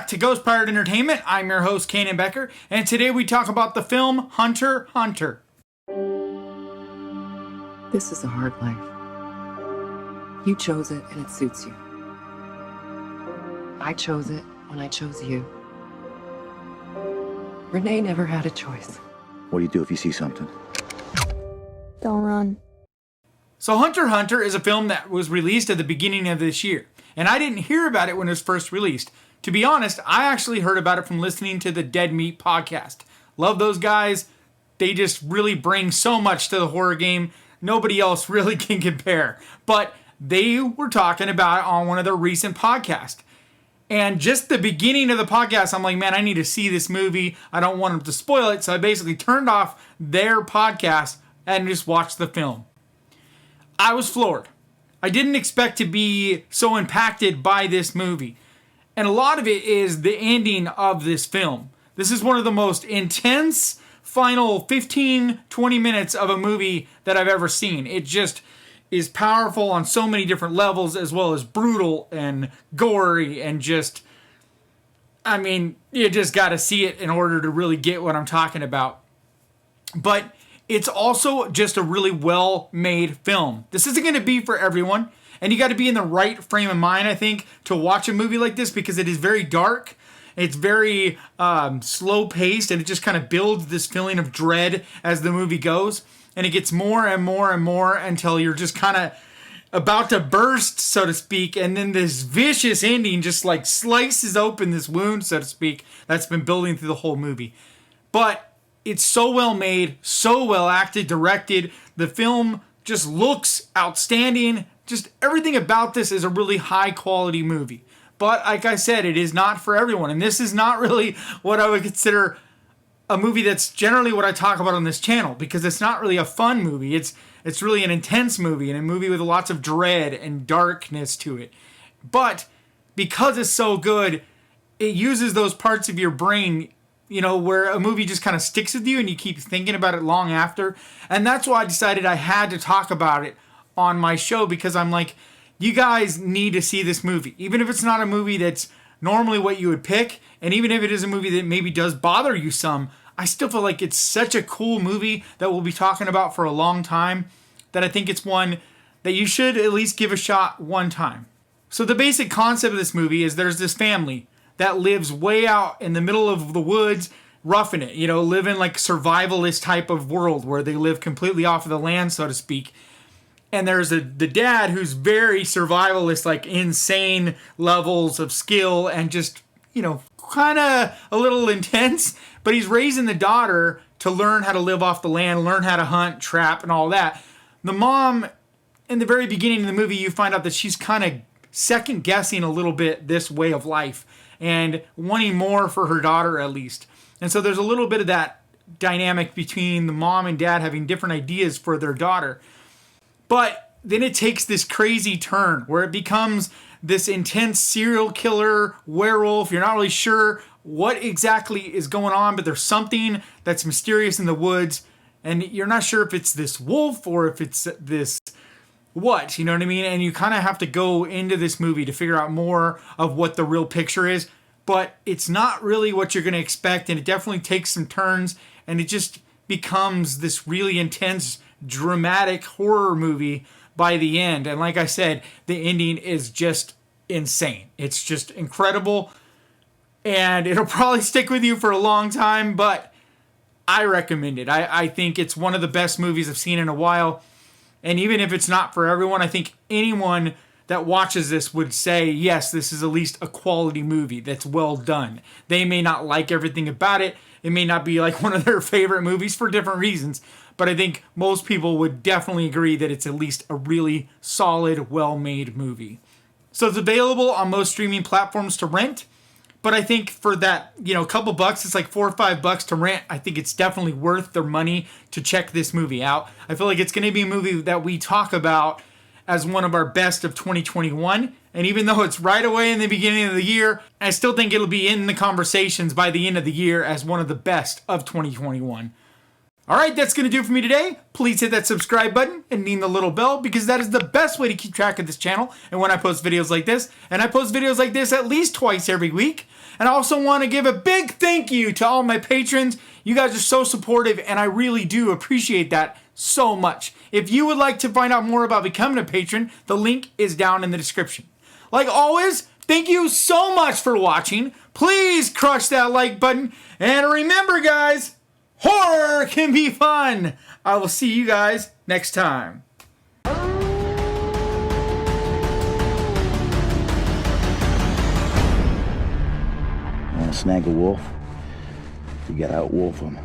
back to Ghost Pirate Entertainment. I'm your host, Kainan Becker, and today we talk about the film Hunter x Hunter. This is a hard life. You chose it and it suits you. I chose it when I chose you. Renee never had a choice. What do you do if you see something? Don't run. So Hunter x Hunter is a film that was released at the beginning of this year, and I didn't hear about it when it was first released. To be honest, I actually heard about it from listening to the Dead Meat podcast. Love those guys. They just really bring so much to the horror game. Nobody else really can compare. But they were talking about it on one of their recent podcasts. And just the beginning of the podcast, I'm like, man, I need to see this movie. I don't want them to spoil it. So I basically turned off their podcast and just watched the film. I was floored. I didn't expect to be so impacted by this movie. And a lot of it is the ending of this film. This is one of the most intense final 15-20 minutes of a movie that I've ever seen. It just is powerful on so many different levels, as well as brutal and gory and just, I mean, you just got to see it in order to really get what I'm talking about. But it's also just a really well-made film. This isn't going to be for everyone, and you got to be in the right frame of mind, I think, to watch a movie like this, because it is very dark. It's very slow-paced, and it just kind of builds this feeling of dread as the movie goes. And it gets more and more and more until you're just kind of about to burst, so to speak. And then this vicious ending just like slices open this wound, so to speak, that's been building through the whole movie. But it's so well made, so well acted, directed. The film just looks outstanding. Just everything about this is a really high quality movie. But like I said, it is not for everyone. And this is not really what I would consider a movie that's generally what I talk about on this channel, because it's not really a fun movie. It's really an intense movie, and a movie with lots of dread and darkness to it. But because it's so good, it uses those parts of your brain, you know, where a movie just kind of sticks with you and you keep thinking about it long after. And that's why I decided I had to talk about it on my show, because I'm like, you guys need to see this movie. Even if it's not a movie that's normally what you would pick, and even if it is a movie that maybe does bother you some, I still feel like it's such a cool movie that we'll be talking about for a long time, that I think it's one that you should at least give a shot one time. So the basic concept of this movie is there's this family that lives way out in the middle of the woods, roughing it, you know, living like survivalist type of world where they live completely off of the land, so to speak. And there's the dad who's very survivalist, like insane levels of skill and just, you know, kind of a little intense. But he's raising the daughter to learn how to live off the land, learn how to hunt, trap, and all that. The mom, in the very beginning of the movie, you find out that she's kind of second guessing a little bit this way of life and wanting more for her daughter, at least. And so there's a little bit of that dynamic between the mom and dad having different ideas for their daughter. But then it takes this crazy turn where it becomes this intense serial killer werewolf. You're not really sure what exactly is going on, but there's something that's mysterious in the woods. And you're not sure if it's this wolf or if it's this what, you know what I mean? And you kind of have to go into this movie to figure out more of what the real picture is. But it's not really what you're going to expect. And it definitely takes some turns. And it just becomes this really intense, dramatic horror movie by the end. And like I said, the ending is just insane. It's just incredible. And it'll probably stick with you for a long time, but I recommend it. I think it's one of the best movies I've seen in a while. And even if it's not for everyone, I think anyone that watches this would say, yes, this is at least a quality movie that's well done. They may not like everything about it. It may not be like one of their favorite movies for different reasons. But I think most people would definitely agree that it's at least a really solid, well-made movie. So it's available on most streaming platforms to rent. But I think for that, you know, couple bucks, it's like $4 or $5 to rent. I think it's definitely worth their money to check this movie out. I feel like it's going to be a movie that we talk about as one of our best of 2021. And even though it's right away in the beginning of the year, I still think it'll be in the conversations by the end of the year as one of the best of 2021. All right, that's going to do it for me today. Please hit that subscribe button and ding the little bell because that is the best way to keep track of this channel and when I post videos like this. And I post videos like this at least twice every week. And I also want to give a big thank you to all my patrons. You guys are so supportive and I really do appreciate that so much. If you would like to find out more about becoming a patron, the link is down in the description. Like always, thank you so much for watching. Please crush that like button. And remember, guys, horror can be fun. I will see you guys next time. Want to snag a wolf? You gotta out-wolf him.